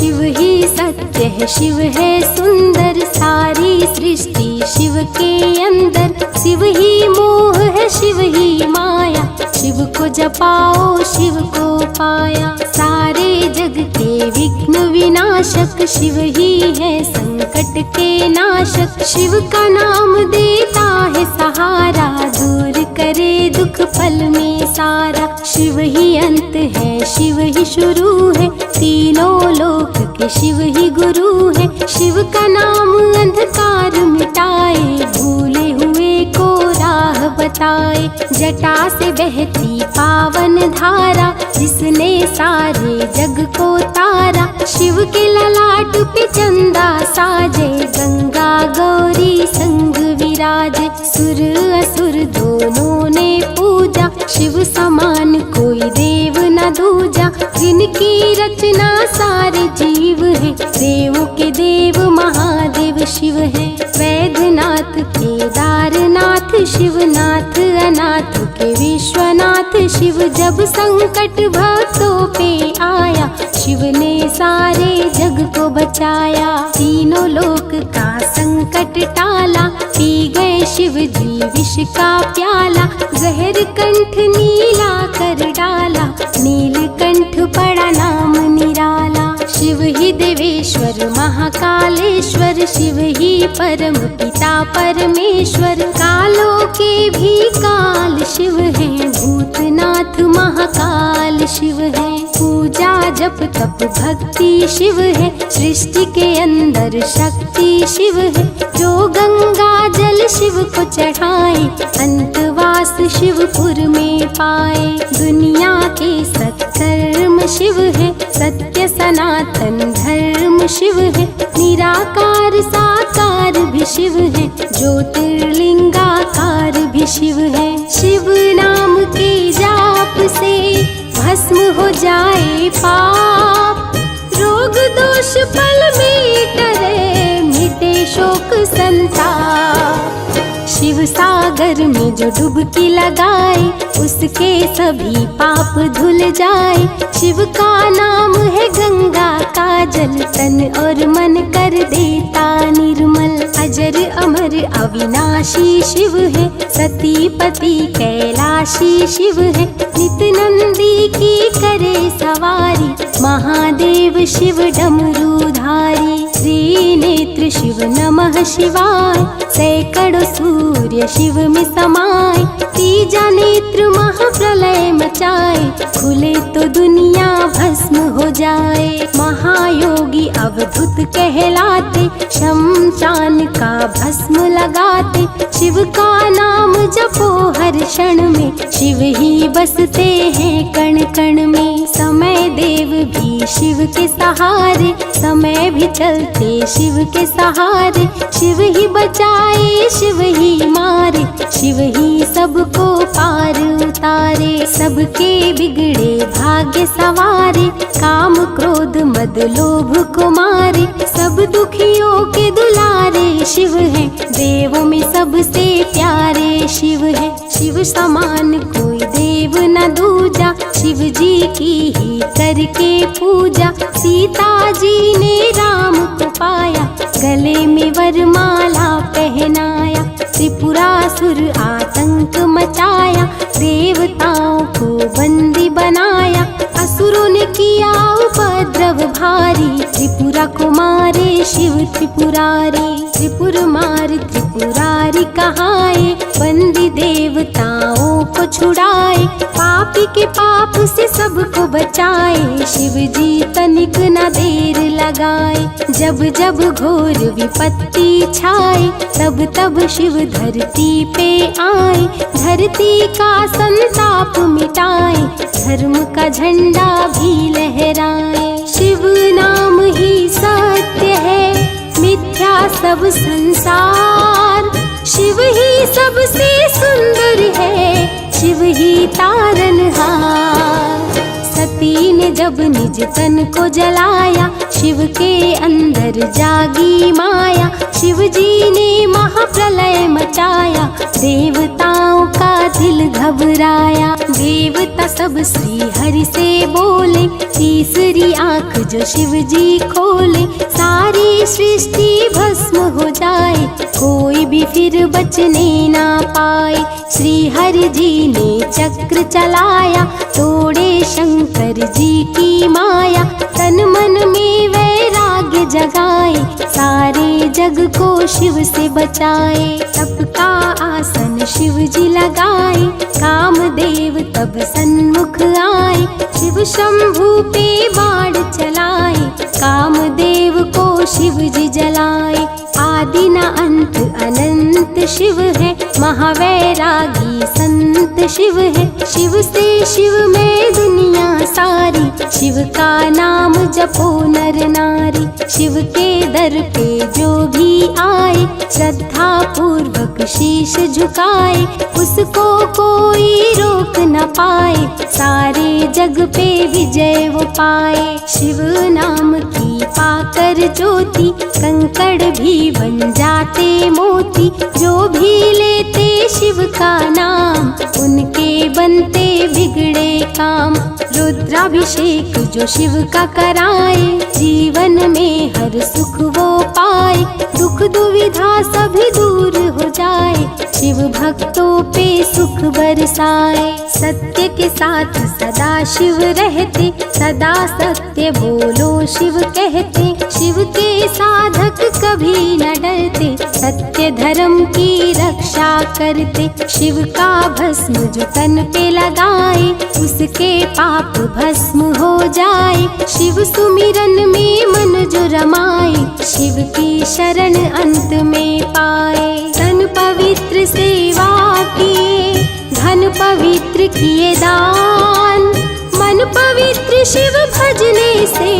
शिव ही सत्य है, शिव है सुंदर, सारी सृष्टि शिव के अंदर। शिव ही मोह है, शिव ही माया, शिव को जपाओ शिव को पाया। सारे जग के विघ्न विनाशक शिव ही है, संकट के नाशक। शिव का नाम देता है सहारा, दूर करे दुख पल में सारा। शिव ही अंत है, शिव ही शुरू है, तीनों लोक के शिव ही गुरु है। शिव का नाम अंधकार मिटाए, भूले हुए को राह बताए। जटा से बहती पावन धारा, जिसने सारे जग को तारा। शिव के ललाट पे चंदा साजे, गंगा गौरी संग विराजे। सुर असुर दोनों ने पूजा, शिव समान कोई देव न दूजा। जिनकी रचना सारे जीव है, देवों के देव महादेव शिव है। वैद्यनाथ केदारनाथ शिवनाथ, अनाथ के विश्वनाथ शिव। जब संकट भक्तों पे आया, शिव ने सारे जग को बचाया। तीनों लोक का संकट टाला, पी गए शिव जी विष का प्याला। जहर कंठ नीला कर डाला, नीलकंठ पड़ा नाम निराला। शिव ही देवेश्वर महाकालेश्वर, शिव ही परम पिता परमेश्वर। कालों के भी काल शिव है, भूतनाथ महाकाल शिव है। पूजा जप तप भक्ति शिव है, सृष्टि के अंदर शक्ति शिव है। जो गंगा जल शिव को चढ़ाए, अंतवास शिवपुर में पाए। दुनिया के सत्कर्म शिव है, सत्य सनातन धर्म शिव है। निराकार साकार भी शिव है, ज्योतिर्लिंगाकार भी शिव है। शिव नाम के जाप से भस्म हो जाए पाप, रोग दोष पल में टरे, मिटे शोक संताप। शिव सागर में जो डुबकी लगाए, उसके सभी पाप धुल जाए। शिव का नाम है गंगा का जल, तन और मन कर देता निर्मल। अजर अमर अविनाशी शिव है, सतीपति कैलाशी शिव है। नित नंदी की करे सवारी, महादेव शिव डमरूधारी। त्रिनेत्र शिव नमः शिवाय, सैकड़ों सूर्य शिव में समाये। तीजा नेत्र महाप्रलय मचाए, खुले तो दुनिया भस्म हो जाए। महायोगी अवधूत कहलाते, शमशान का भस्म लगाते। शिव का नाम जपो हर क्षण में, शिव ही बसते हैं कण कण में। समय देव भी शिव के सहारे, समय भी चलते शिव के सहारे। शिव ही बचाए शिव ही मारे, शिव ही सबको पार उतारे। सबके बिगड़े भाग्य सवारे, काम क्रोध मद लोभ को मारे। सब दुखियों के दुलारे शिव है, देवों में सबसे प्यारे शिव है। शिव समान कोई देव न दूजा, शिव जी की ही करके पूजा। सीता जी ने राम को पाया, गले में वरमाला पहनाया। त्रिपुरासुर आतंक मचाया, देवताओं को बंदी बनाया। असुरों ने किया उपद्रव भारी, त्रिपुरा को मारे शिव त्रिपुरारी। त्रिपुर मार त्रिपुरारी कहाए, बंदी देवताओं को छुड़ाए। पापी के पाप से सबको बचाए, शिव जी तनिक न देर लगाए। जब जब घोर विपत्ति छाए, तब तब शिव धरती पे आए। धरती का संताप मिटाए, धर्म का झंडा भी लहराए। शिव नाम ही सत्य है, मिथ्या सब संसार। शिव ही सबसे सुंदर है, शिव ही तारनहार। सती ने जब निज तन को जलाया, शिव के अंदर जागी माया, शिव जी ने महाप्रलय मचाया, देवताओं का दिल घबराया। देवता सब श्री हरि से बोले, तीसरी आंख जो शिव जी खोले, सारी सृष्टि भस्म हो जाए, कोई भी फिर बचने ना पाए। श्री हरि जी ने चक्र चलाया, तोड़े शंकर जी की माया, तन मन में वैराग्य जगाए, सारे जग को शिव से बचाए। तप का आसन शिव जी लगाए, कामदेव तब सन्मुख आए, शिव शंभू पे बाण चलाए, कामदेव को शिव जी जलाए। आदि न अंत अनंत शिव है, महावैरागी संत शिव है, शिव से शिव में दुनिया सारी, शिव का नाम जपो नर नारी। शिव के दर पे जो भी आए, श्रद्धा पूर्वक शीश झुकाए, उसको कोई रोक न पाए, सारे जग पे विजय वो पाए। शिव नाम की पाकर ज्योति, कंकड़ भी बन जाते मोती, जो भी लेते शिव का नाम, उनके बनते बिगड़े काम। रुद्राभिषेक जो शिव का कराए, जीवन में हर सुख वो पाए, दुख दुविधा सभी दूर हो जाए, शिव भक्तों पे सुख बरसाए। सत्य के साथ सदा शिव रहते, सदा सत्य बोलो शिव कहते, शिव के साधक कभी न डरते, सत्य धर्म की रक्षा करते। शिव का भस्म जो तन पे लगाए, उसके पाप भस्म हो जाए, शिव सुमिरन में मन जो रमाए, शिव की शरण अंत में पाए। तन पवित्र सेवा किए, धन पवित्र किए दान, मन पवित्र शिव भजने से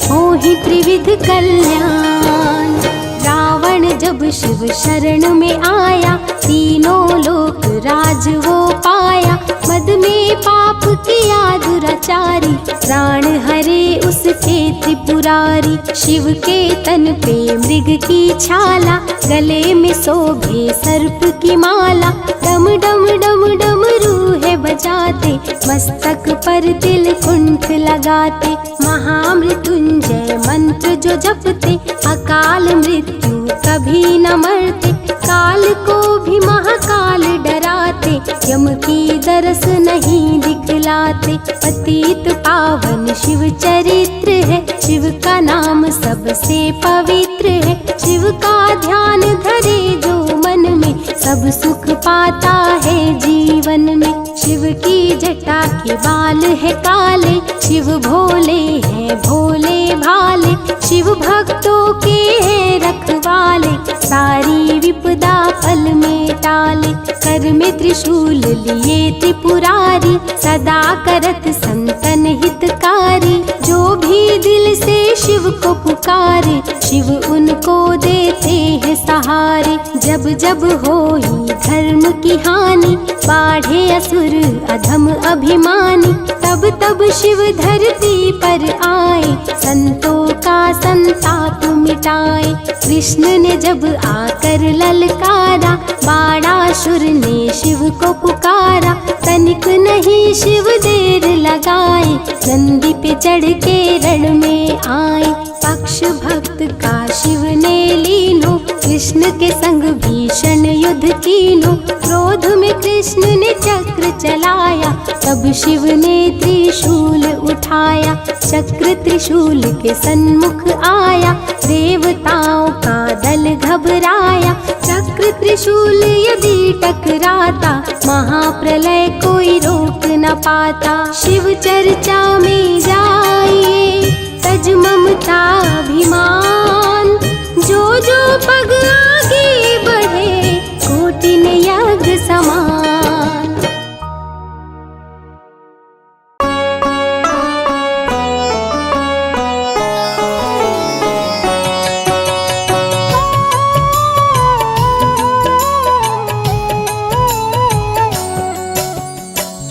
होहि त्रिविध कल्याण। रावण जब शिव शरण में आया, तीनों लोक राज वो पाया, मद में पाप किया दुराचारी, प्राण हरे उसके त्रिपुरारी। शिव के तन पे मृग की छाला, गले में शोभे सर्प की माला, डम डम डम डम रूहे बजाते, मस्तक पर तिल कुंठ लगाते। महामृत्युंजय मंत्र जो जपते, अकाल मृत्यु कभी न मरते, काल को भी महाकाल डराते, यम की दरस नहीं दिखलाते। पतित पावन शिव चरित्र है, शिव का नाम सबसे पवित्र है, शिव का ध्यान धरे जो मन में, सब सुख पाता है जीवन में। शिव की जटा के बाल है काले, शिव भोले हैं भोले भाले, शिव भक्तों के हैं रखवाले, सारी विपदा पल में टाले। कर में त्रिशूल लिए त्रिपुरारी, सदा करत संतन हितकारी, जो भी दिल से शिव को पुकारे, शिव उनको देते हैं सहारे। जब जब होई धर्म की हानि, बाढ़े असुर अधम अभिमानी, तब तब शिव धरती पर आए, संतों का संताप मिटाए। कृष्ण ने जब आकर ललकारा, बाणासुर ने शिव को पुकारा, तनिक नहीं शिव देर लगाए, नंदी पे चढ़ के रण में आए। पक्ष भक्त का शिव ने लीनो, कृष्ण के संग भीषण युद्ध कीनो, क्रोध में कृष्ण ने चक्र चलाया, तब शिव ने त्रिशूल उठाया। चक्र त्रिशूल के सन्मुख आया, देवताओं का दल घबराया, चक्र त्रिशूल यदि टकराता, महाप्रलय कोई रोक न पाता। शिव चर्चा में जाइए, तज ममता अभिमान, जो जो पग आगे बढ़े, कोटिन यज्ञ समान।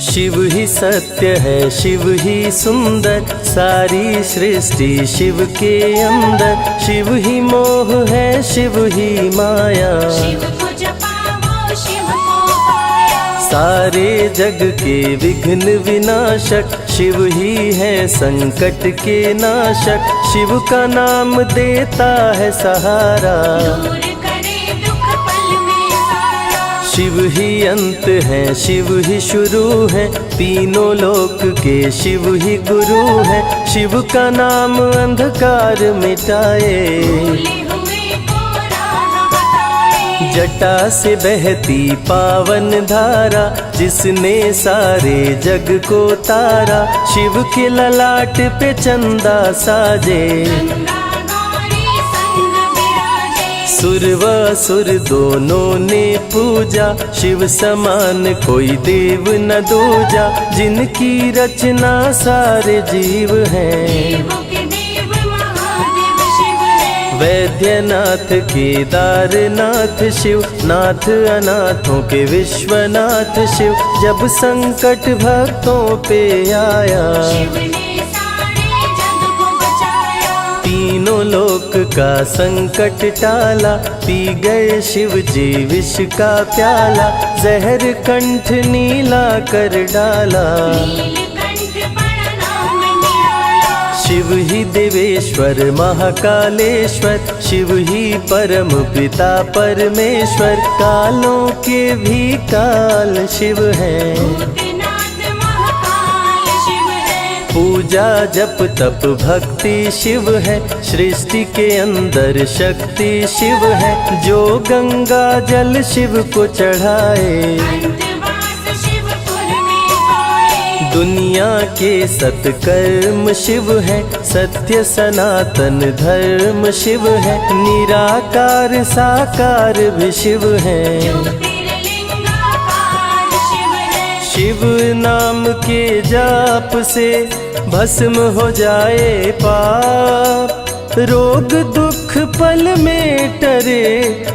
शिव ही सत्य है, शिव ही सुंदर, सारी सृष्टि शिव के अंदर। शिव ही मोह है, शिव ही माया, शिव को जपाओ शिव को पाया। सारे जग के विघ्न विनाशक, शिव ही है संकट के नाशक। शिव का नाम देता है सहारा, दूर करे दुख पल में सारा। शिव ही अंत है, शिव ही शुरू है, तीनों लोक के शिव ही गुरु है। शिव का नाम अंधकार मिटाए, भूले हुए को राह बताए। जटा से बहती पावन धारा, जिसने सारे जग को तारा। शिव के ललाट पे चंदा साजे, गंगा गौरी संग विराजे। सुर व असुर दोनों ने पूजा, शिव समान कोई देव न दूजा। जिनकी रचना सारे जीव हैं, देवों के देव महादेव शिव है। वैद्यनाथ केदारनाथ शिव, नाथ अनाथों के विश्वनाथ शिव। जब संकट भक्तों पे आया, शिव ने सारे जग को बचाया। तीनों लोक का संकट टाला, पी गए शिव जी विष का प्याला। जहर कंठ नीला कर डाला, नीलकंठ बड़ा नाम निराला। शिव ही देवेश्वर महाकालेश्वर, शिव ही परम पिता परमेश्वर। कालों के भी काल शिव हैं, भूतनाथ महाकाल शिव है। पूजा जप तप भक्ति शिव है, सृष्टि के अंदर शक्ति शिव है। जो गंगा जल शिव को चढ़ाए, अंतवास शिवपुर में पाए। दुनिया के सत्कर्म शिव है, सत्य सनातन धर्म शिव है। निराकार साकार भी शिव है, ज्योतिर्लिंगाकार शिव है। शिव नाम के जाप से भस्म हो जाए पाप। रोग दुख पल में टरे,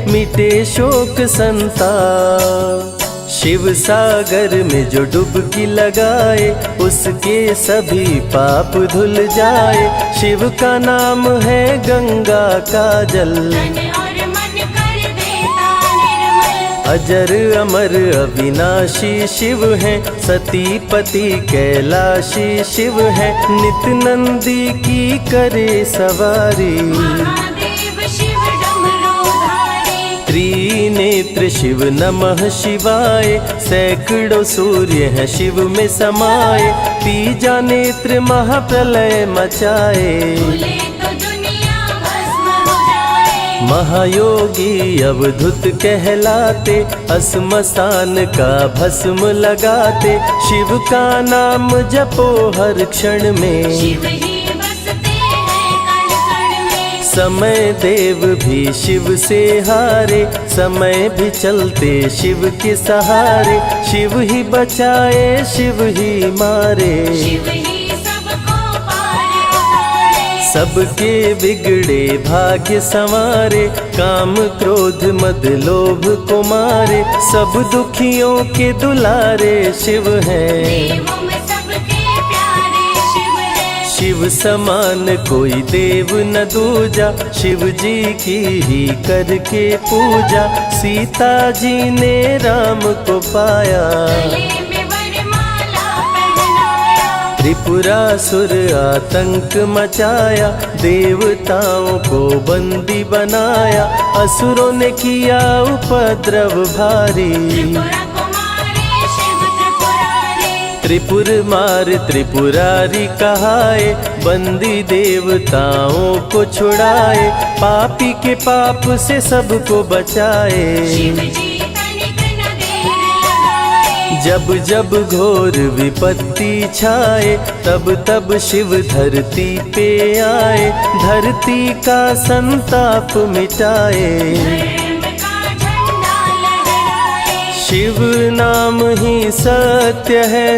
मिटे शोक संताप। शिव सागर में जो डुबकी लगाए, उसके सभी पाप धुल जाए। शिव का नाम है गंगा का जल, तन और मन कर देता निर्मल। अजर अमर अविनाशी शिव है, सती पति कैलाशी शिव है। नित नंदी की करे सवारी, महादेव शिव डमरूधारी। त्रिनेत्र शिव नमः शिवाय। सैकड़ों सूर्य हैं शिव में समाये, तीजा नेत्र महाप्रलय मचाए। भूले तो दुनिया भस्म हो जाए। महायोगी अवधूत कहलाते, असमसान का भस्म लगाते। शिव का नाम जपो हर क्षण में, शिव ही बसते हैं कण कण में। समय देव भी शिव से हारे, समय भी चलते शिव के सहारे। शिव ही बचाए शिव ही मारे, शिव ही सबको पार उतारे। सबके बिगड़े भाग्य संवारे। काम क्रोध मद लोभ को मारे, सब दुखियों के दुलारे शिव हैं। देवों में सबके प्यारे शिव है। शिव समान कोई देव न दूजा, शिव जी की ही करके पूजा। सीता जी ने राम को पाया, गले में वरमाला पहनाया। त्रिपुरासुर आतंक मचाया, देवताओं को बंदी बनाया। असुरों ने किया उपद्रव भारी, त्रिपुरा को मारे शिव त्रिपुरारी। त्रिपुर मार त्रिपुरारी कहाए, बंदी देवताओं को छुड़ाए। पापी के पाप से सबको बचाए, शिव जी तनिक न देर लगाए। जब जब घोर विपत्ति छाए, तब तब शिव धरती पे आए। धरती का संताप मिटाए, धर्म का झंडा लहराए। शिव नाम ही सत्य है,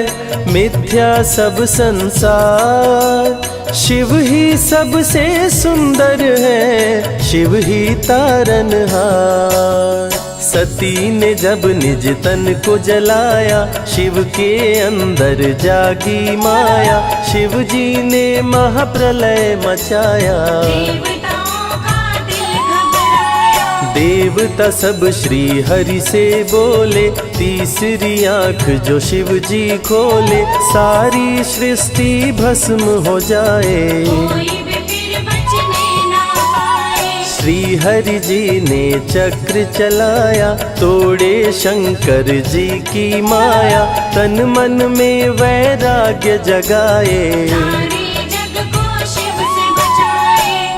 मिथ्या सब संसार। शिव ही सबसे सुंदर है, शिव ही तारनहार। सती ने जब निज तन को जलाया, शिव के अंदर जागी माया, शिव जी ने महाप्रलय मचाया। देवता सब श्री हरि से बोले, तीसरी आँख जो शिव जी खोले, सारी सृष्टि भस्म हो जाए। श्री हरि जी ने चक्र चलाया, तोड़े शंकर जी की माया, तन मन में वैराग्य जगाए।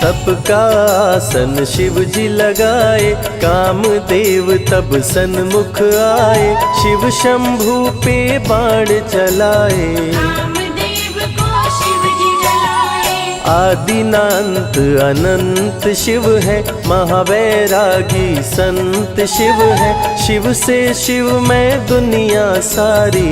तप का आसन शिव जी लगाए, कामदेव तब सन्मुख आए, शिव शंभू पे बाण चलाए। आदिनांत अनंत शिव है, महावैरागी संत शिव है, शिव से शिव में दुनिया सारी।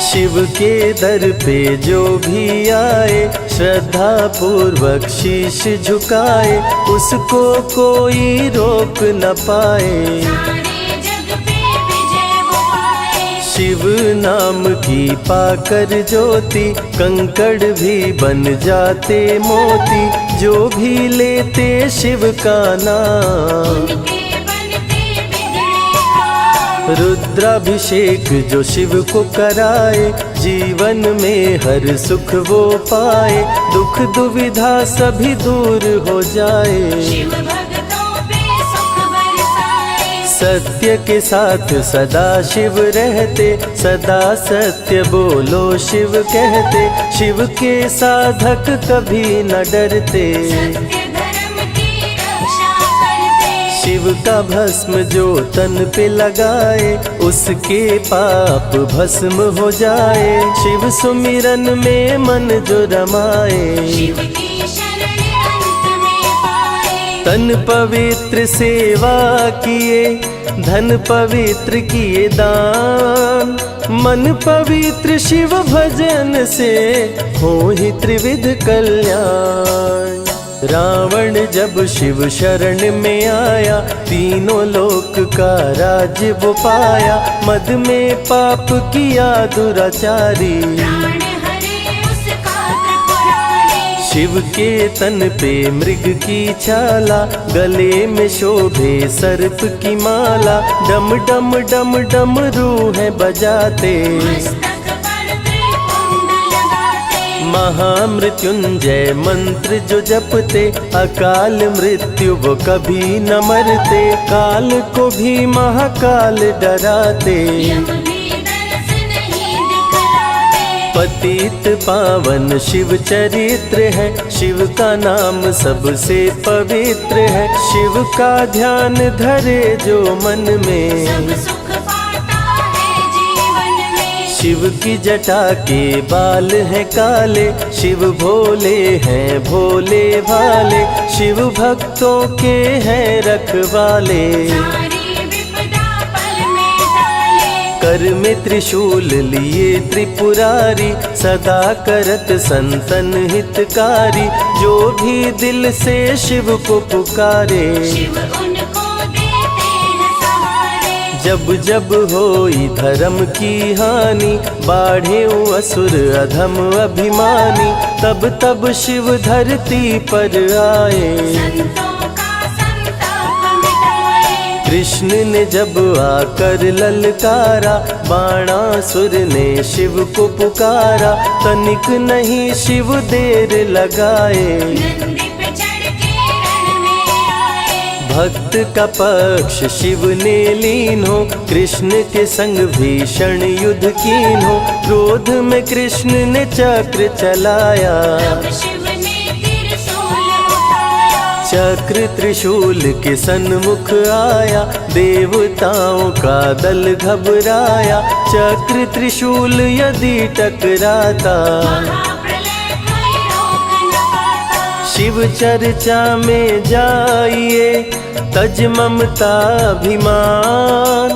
शिव के दर पे जो भी आए, श्रद्धा पूर्वक शीश झुकाए, उसको कोई रोक न पाए। शिव नाम की पाकर ज्योति, कंकड़ भी बन जाते मोती, जो भी लेते शिव का नाम। रुद्राभिषेक जो शिव को कराए, जीवन में हर सुख वो पाए, दुख दुविधा सभी दूर हो जाए। सत्य के साथ सदा शिव रहते, सदा सत्य बोलो शिव कहते, शिव के साधक कभी न डरते। शिव का भस्म जो तन पे लगाए, उसके पाप भस्म हो जाए। शिव सुमिरन में मन जो रमाए, तन पवित्र सेवा किए, धन पवित्र किए दान, मन पवित्र शिव भजन से हो ही त्रिविध कल्याण। रावण जब शिव शरण में आया, तीनों लोक का राज्य वो पाया, मद में पाप किया दुराचारी। शिव के तन पे मृग की छाला, गले में शोभे सर्प की माला, डम डम डम डम रूह बजाते। महामृत्युंजय मंत्र जो जपते, अकाल मृत्यु वो कभी न मरते, काल को भी महाकाल डराते। पतित पावन शिव चरित्र है, शिव का नाम सबसे पवित्र है, शिव का ध्यान धरे जो मन में, शिव की जटा के बाल हैं काले, शिव भोले हैं भोले भाले, शिव भक्तों के हैं रखवाले। कर में त्रिशूल लिए त्रिपुरारी, सदा करत संतन हितकारी, जो भी दिल से शिव को पुकारे। जब जब होई धर्म की हानि, बाढ़े असुर अधम अभिमानी, तब तब शिव धरती पर आए। कृष्ण ने जब आकर ललकारा, बाणासुर ने शिव को पुकारा, तनिक नहीं शिव देर लगाए। भक्त का पक्ष शिव ने लीन हो, कृष्ण के संग भीषण युद्ध कीन हो, क्रोध में कृष्ण ने चक्र चलाया। चक्र त्रिशूल के सन्मुख आया, देवताओं का दल घबराया, चक्र त्रिशूल यदि टकराता, शिव चर्चा में जाइए, तज ममता अभिमान,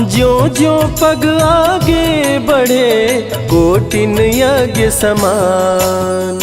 ज्यों ज्यों पग आगे बढ़े, कोटिन यज्ञ समान।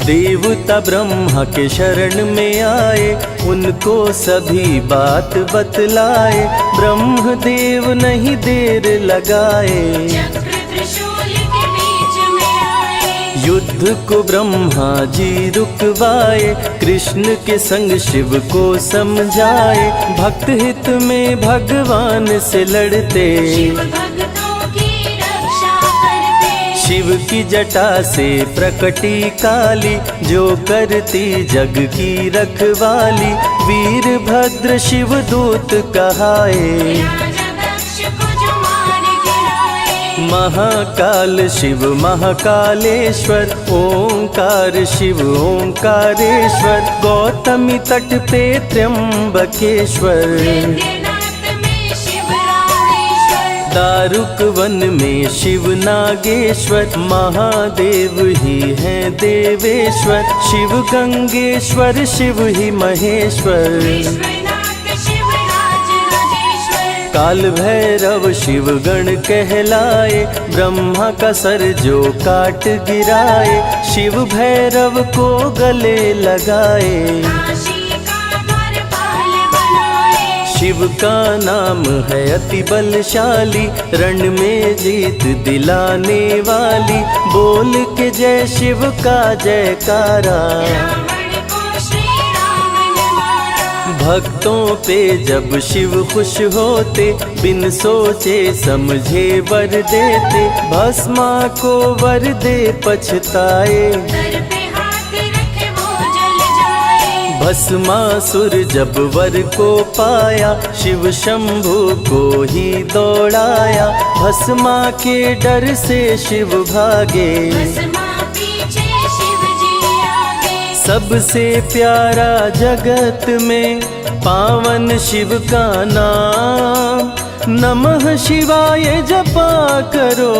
देवता ब्रह्मा के शरण में आए, उनको सभी बात बतलाए। ब्रह्मदेव नहीं देर लगाए, चक्र त्रिशूल के बीच में आए। युद्ध को ब्रह्मा जी रुकवाए, कृष्ण के संग शिव को समझाए। भक्त हित में भगवान से लड़ते, शिव भक्तों की रक्षा करते। शिव की जटा से प्रकटी काली, जो करती जग की रखवाली। वीरभद्र शिव दूत कहाए, राजा दक्ष को जो मार गिराए। महाकाल शिव महाकालेश्वर, ओंकार शिव ओंकारेश्वर। गौतमी तट पे त्र्यंबकेश्वर, वैद्यनाथ में शिव रामेश्वर। दारुक वन में शिव नागेश्वर। महादेव ही हैं देवेश्वर, शिव गंगेश्वर शिव ही महेश्वर। विश्वनाथ शिव राजराजेश्वर। काल भैरव शिव गण कहलाए, ब्रह्मा का सर जो काट गिराए। शिव भैरव को गले लगाए, काशी का द्वारपाल बनाए। शिव का नाम है अति बलशाली, रण में जीत दिलाने वाली। बोल के जय शिव का जयकारा, रावण को श्री राम ने मारा। भक्तों पे जब शिव खुश होते, बिन सोचे समझे वर देते। भस्मा को वर दे पछताए, सर पे हाथ रखे वो जल जाए। भस्मासुर जब वर को पाया, शिव शंभु को ही दौड़ाया। भस्मा के डर से शिव भागे, भस्मा पीछे शिव जी आगे। सबसे प्यारा जगत में पावन शिव का नाम। नमः शिवाय जपा करो,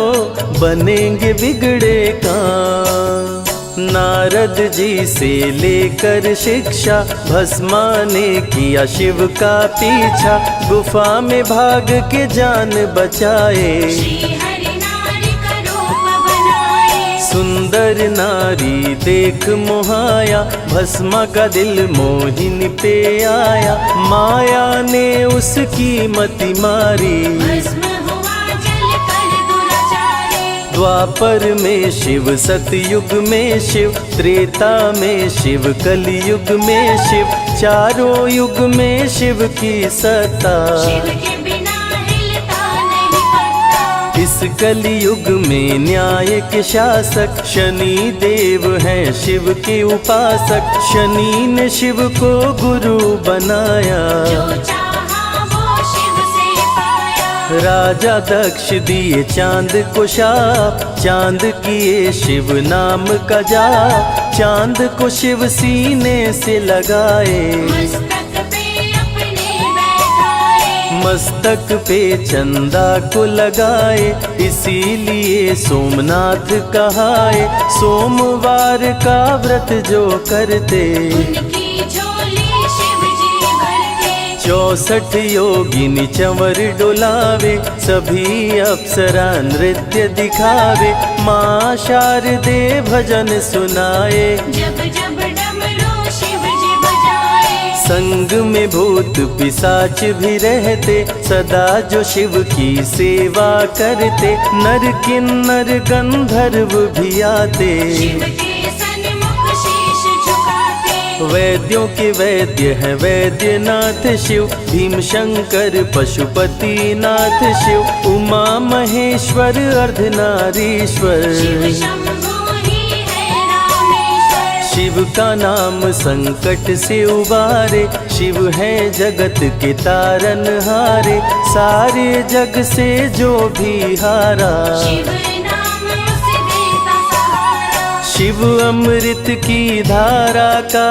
बनेंगे बिगड़े काम। नारद जी से लेकर शिक्षा, भस्मा ने किया शिव का पीछा। गुफा में भाग के जान बचाए, श्री हरि नारी का रूप बनाए। सुंदर नारी देख मोहाया, भस्मा का दिल मोहिनी पे आया। माया ने उसकी मति मारी, भस्म हुआ जल कर दुराचारी। द्वापर में शिव सतयुग में शिव, त्रेता में शिव कलयुग में शिव। चारों युग में शिव की सत्ता, शिव के बिना हिलता नहीं पत्ता। इस कलयुग में न्याय के शासक, शनि देव हैं शिव के उपासक। शनि ने शिव को गुरु बनाया, जो चाहा वो शिव से पाया। राजा दक्ष दिए चांद को शाप, चांद किए शिव नाम का जाप। चांद को शिव सीने से लगाए, मस्तक पे अपने बैठाए। मस्तक पे चंदा को लगाए। इसीलिए सोमनाथ कहाए, सोमवार का व्रत जो करते। उनकी झोली शिव जी भरते। 64 योगिनी चंवर डुलावे, सभी अप्सरा नृत्य दिखावे। माँ शारदे भजन सुनाए, जब जब डमरू शिव जी बजाए। संग में भूत पिशाच भी रहते, सदा जो शिव की सेवा करते। नर किन्नर गंधर्व भी आते, शिव के सन्मुख शीश झुकाते। वैद्यों के वैद्य हैं वैद्यनाथ शिव। भीम शंकर पशुपति नाथ शिव। उमा महेश्वर अर्धनारीश्वर, शिव शंभु ही है रामेश्वर। शिव का नाम संकट से उबारे। शिव है जगत के तारनहारे, सारे जग से जो भी हारा। शिव नाम उसे देता सहारा। शिव अमृत की धारा का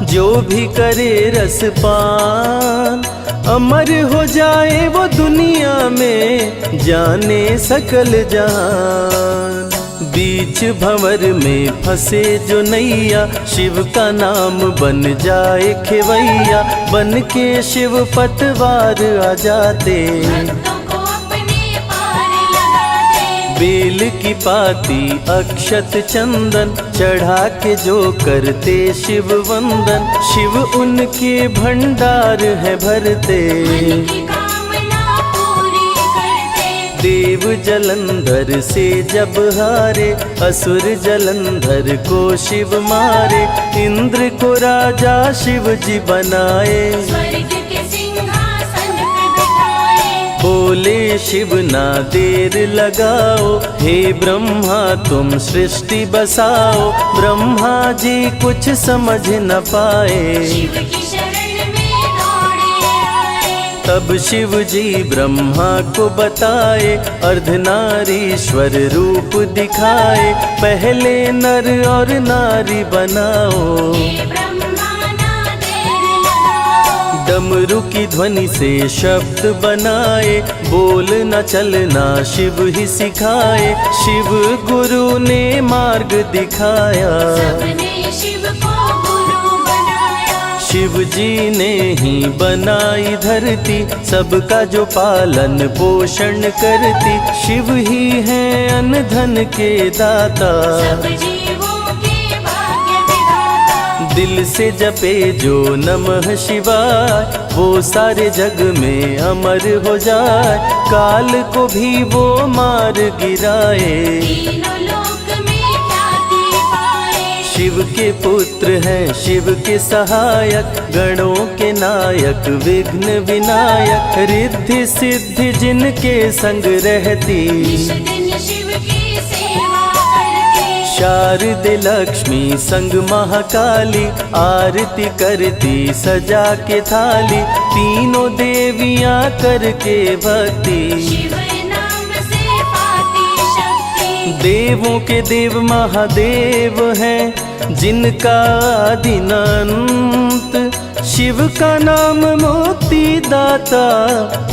जो भी करे रसपान, अमर हो जाए वो दुनिया में, जाने सकल जहान। बीच भंवर में फंसे जो नैया, शिव का नाम बन जाए खेवैया। बन के शिव पतवार आ जाते, भक्तों को अपने पार लगाते। बेल की पाती अक्षत चंदन चढ़ा के जो करते शिव वंदन, शिव उनके भंडार है भरते। मन की कामना पूरी करते। देव जलंधर से जब हारे, असुर जलंधर को शिव मारे। इंद्र को राजा शिव जी बनाए, स्वर्ग के सिंहासन पे बिठाए। बोले शिव ना देर लगाओ, हे ब्रह्मा तुम सृष्टि बसाओ। ब्रह्मा जी कुछ समझ न पाए, शिव की शरण में दौड़े आए। तब शिव जी ब्रह्मा को बताए, अर्धनारीश्वर रूप दिखाए। पहले नर और नारी बनाओ, हे ब्रह्मा ना देर लगाओ। डमरू की ध्वनि से शब्द बनाए, बोलना चलना शिव ही सिखाए। शिव गुरु ने मार्ग दिखाया, सबने शिव को गुरु बनाया। शिव जी ने ही बनाई धरती, सबका जो पालन पोषण करती। शिव ही है अन्न धन के दाता, सब जीवों के भाग्य विधाता। दिल से जपे जो नमः शिवाय, वो सारे जग में अमर हो जाए। काल को भी वो मार गिराए, तीनों लोक में ख्याति पाए। शिव के पुत्र हैं शिव के सहायक, गणों के नायक विघ्न विनायक। रिद्धि सिद्धि जिनके संग रहती, निश दिन शिव की सेवा करते। शारदे लक्ष्मी संग महाकाली, आरती करती सजा के थाली। तीनों देवियां करके भक्ति, शिव नाम से पाती शक्ति। देवों के देव महादेव हैं, जिनका आदि न अंत। शिव का नाम मुक्ति दाता,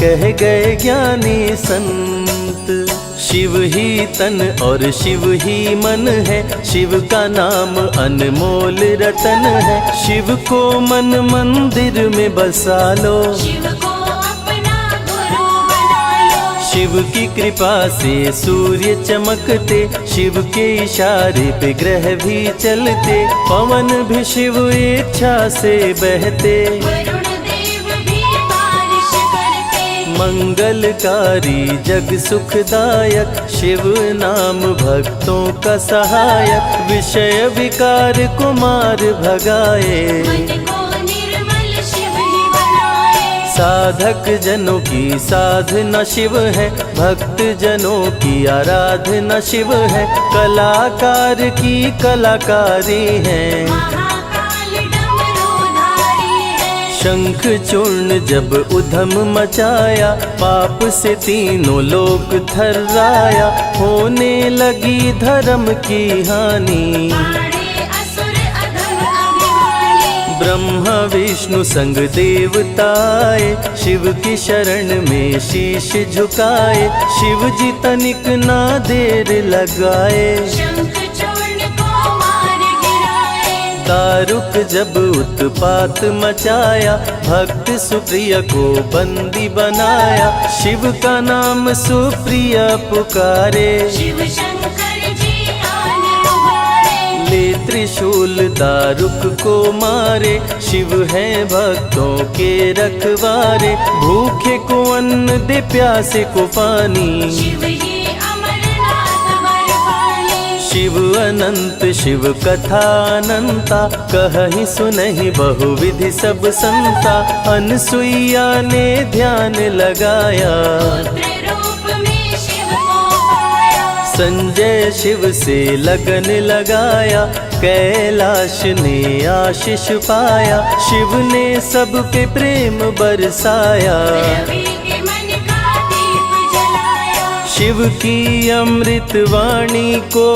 कह गए ज्ञानी संत। शिव ही तन और शिव ही मन है, शिव का नाम अनमोल रतन है। शिव को मन मंदिर में बसा लो, शिव को अपना गुरु बना लो। शिव की कृपा से सूर्य चमकते, शिव के इशारे पे ग्रह भी चलते। पवन भी शिव इच्छा से बहते, वरुण देव भी बारिश करते। मंगलकारी जग सुखदायक, शिव नाम भक्तों का सहायक। विषय विकार को मार भगाए, मन को निर्मल शिव ही बनाए। साधक जनों की साधना शिव है, भक्त जनों की आराधना शिव है। कलाकार की कलाकारी है, महाकाल डमरूधारी है। शंख चूर्ण जब उधम मचाया, पाप से तीनों लोक थर्राया। होने लगी धर्म की हानि, बाड़े असुर अधम अभिमानी। ब्रह्मा विष्णु संग देवताए, शिव की शरण में शीश झुकाए। शिव जी तनिक ना देर लगाए, शंख चूर्ण को मार गिराए। दारुक जब उत्पात मचाया, भक्त सुप्रिय को बंदी बनाया। शिव का नाम सुप्रिय पुकारे, शिव शंकर जी आन उबारे। ले त्रिशूल दारुक को मारे। शिव है भक्तों के रखवारे, भूखे को अन्न दे प्यासे को पानी। शिव ही अमरनाथ वर पानी। शिव अनंत शिव कथा अनंता, कहीं सुनहि बहुविधि सब संता। अनसुईया ने ध्यान लगाया, पुत्र रूप में शिव को पाया। संजय शिव से लगन लगाया। कैलाश ने आशीष पाया, शिव ने सब पे प्रेम बरसाया। रवि के मन का दीप जलाया। शिव की अमृत वाणी को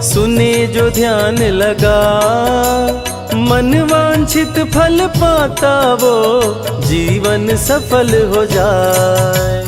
सुने जो ध्यान लगा, मन वांछित फल पाता वो जीवन सफल हो जाए।